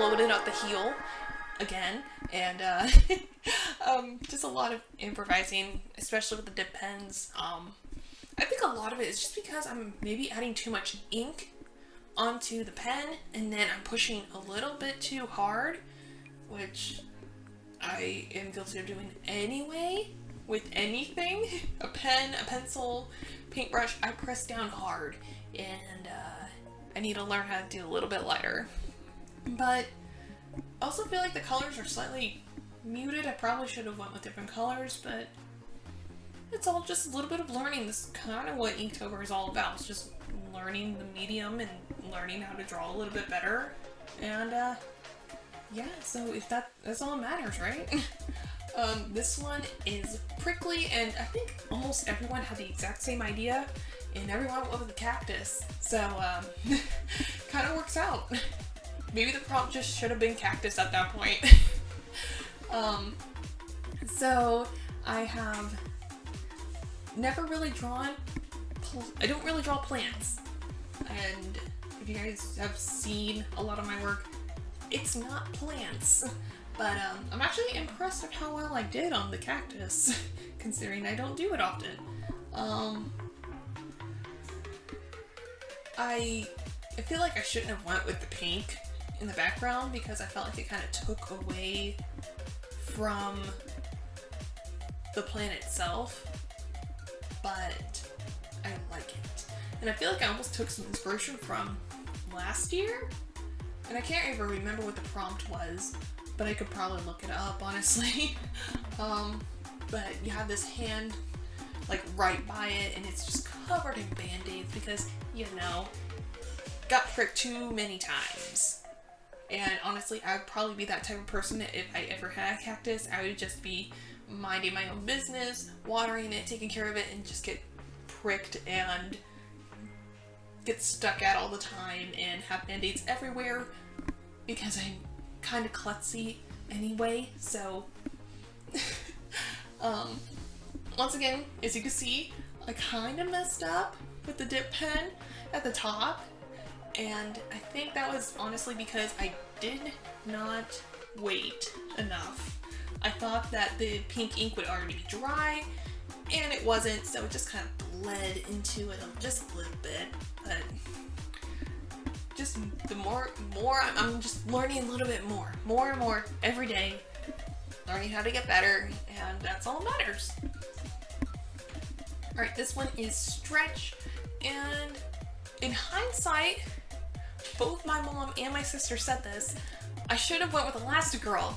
exploded out the heel again, and just a lot of improvising, especially with the dip pens. I think a lot of it is just because I'm maybe adding too much ink onto the pen, and then I'm pushing a little bit too hard, which I am guilty of doing anyway with anything. A pen, a pencil, paintbrush, I press down hard, and I need to learn how to do a little bit lighter. But I also feel like the colors are slightly muted. I probably should have went with different colors, but it's all just a little bit of learning. This is kind of what Inktober is all about. It's just learning the medium and learning how to draw a little bit better. And yeah, so if that's all that matters, right? This one is prickly, and I think almost everyone had the exact same idea, and everyone went with the cactus. So kind of works out. Maybe the prompt just should have been cactus at that point. So I have never really drawn, I don't really draw plants. And if you guys have seen a lot of my work, it's not plants. But I'm actually impressed at how well I did on the cactus, considering I don't do it often. I feel like I shouldn't have went with the pink in the background because I felt like it kind of took away from the plant itself, but I like it. And I feel like I almost took some inspiration from last year, and I can't even remember what the prompt was, but I could probably look it up, honestly. But you have this hand like right by it, and it's just covered in band-aids because, you know, got pricked too many times. And honestly, I would probably be that type of person if I ever had a cactus. I would just be minding my own business, watering it, taking care of it, and just get pricked and get stuck at all the time and have band-aids everywhere because I'm kind of klutzy anyway. So once again, as you can see, I kind of messed up with the dip pen at the top, and I think that was honestly because I did not wait enough. I thought that the pink ink would already be dry, and it wasn't, so it just kind of bled into it just a little bit. But just the more I'm just learning a little bit more and more every day, learning how to get better, and that's all that matters. Alright, this one is stretch, and in hindsight, both my mom and my sister said this, I should have went with Elastigirl.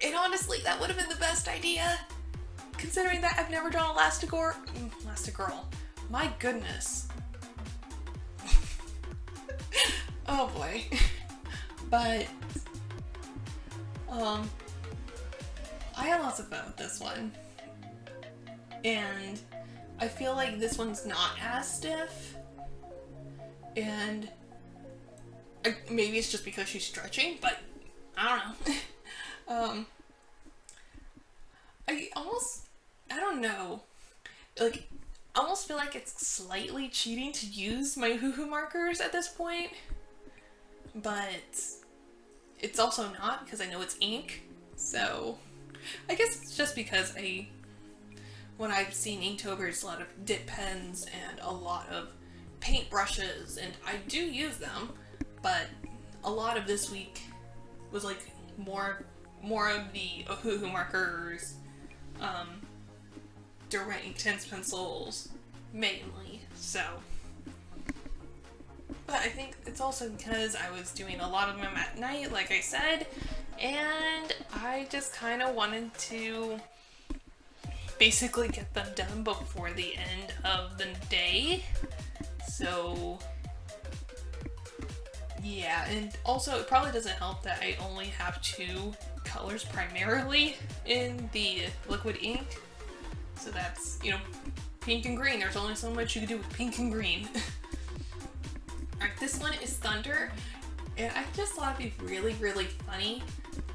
And honestly, that would have been the best idea, considering that I've never drawn Elastigirl. My goodness. Oh boy. But I had lots of fun with this one. And I feel like this one's not as stiff. And maybe it's just because she's stretching, but I don't know. I don't know. Like, I almost feel like it's slightly cheating to use my Ohuhu markers at this point. But it's also not, because I know it's ink. So I guess it's just because when I've seen Inktober, it's a lot of dip pens and a lot of paint brushes, and I do use them, but a lot of this week was like more of the Ohuhu markers, Derwent inktense pencils mainly. So, but I think it's also because I was doing a lot of them at night, like I said, and I just kind of wanted to basically get them done before the end of the day. So yeah, and also it probably doesn't help that I only have 2 colors primarily in the liquid ink. So that's, you know, pink and green. There's only so much you can do with pink and green. Alright, this one is Thunder, and I just thought it'd be really, really funny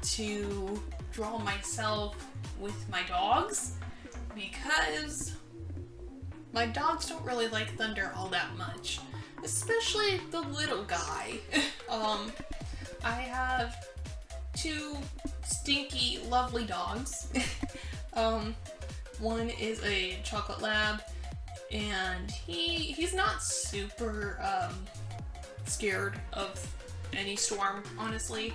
to draw myself with my dogs, because my dogs don't really like thunder all that much, especially the little guy. I have two stinky, lovely dogs. One is a chocolate lab, and he's not super scared of any storm, honestly.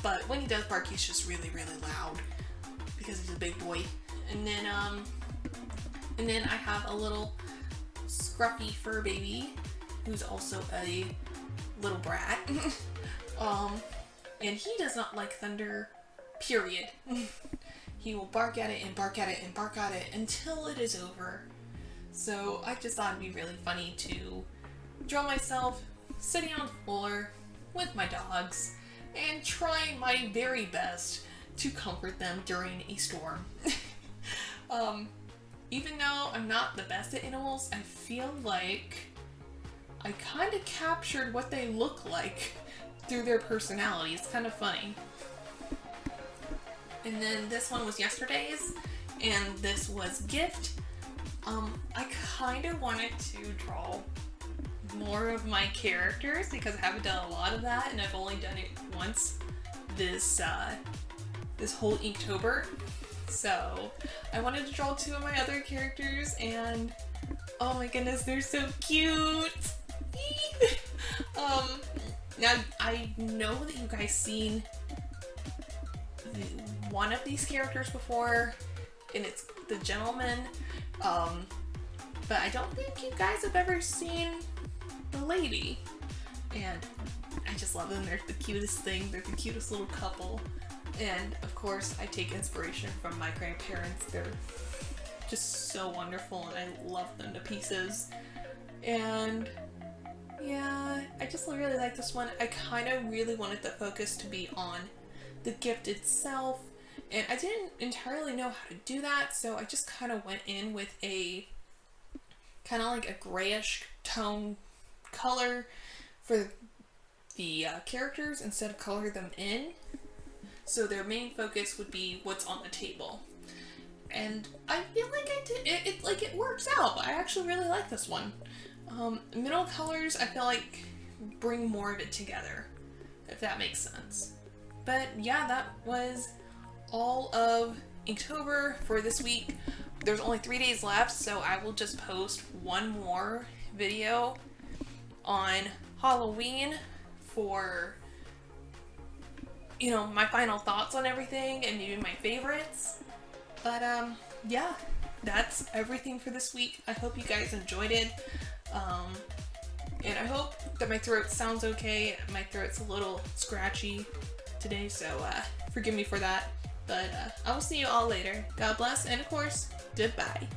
But when he does bark, he's just really, really loud because he's a big boy. And then I have a little scruffy fur baby who's also a little brat. And he does not like thunder, period. He will bark at it and bark at it and bark at it until it is over. So I just thought it'd be really funny to draw myself sitting on the floor with my dogs and trying my very best to comfort them during a storm. Even though I'm not the best at animals, I feel like I kind of captured what they look like through their personality. It's kind of funny. And then this one was yesterday's, and this was gift. I kind of wanted to draw more of my characters because I haven't done a lot of that, and I've only done it once this whole Inktober. So I wanted to draw two of my other characters, and oh my goodness, they're so cute. Now I know that you guys seen one of these characters before, and it's the gentleman, but I don't think you guys have ever seen the lady, and I just love them. They're the cutest thing. They're the cutest little couple, and of course I take inspiration from my grandparents. They're just so wonderful, and I love them to pieces. And yeah, I just really like this one. I kind of really wanted the focus to be on the gift itself, and I didn't entirely know how to do that, so I just kind of went in with a kind of like a grayish tone color for the characters instead of color them in, so their main focus would be what's on the table. And I feel like I did it like it works out. I actually really like this one. Middle colors I feel like bring more of it together, if that makes sense. But yeah, that was all of Inktober for this week. There's only 3 days left, so I will just post one more video on Halloween for, you know, my final thoughts on everything and maybe my favorites. But yeah, that's everything for this week. I hope you guys enjoyed it. And I hope that my throat sounds okay. My throat's a little scratchy today, so forgive me for that. But I will see you all later. God bless, and of course, goodbye.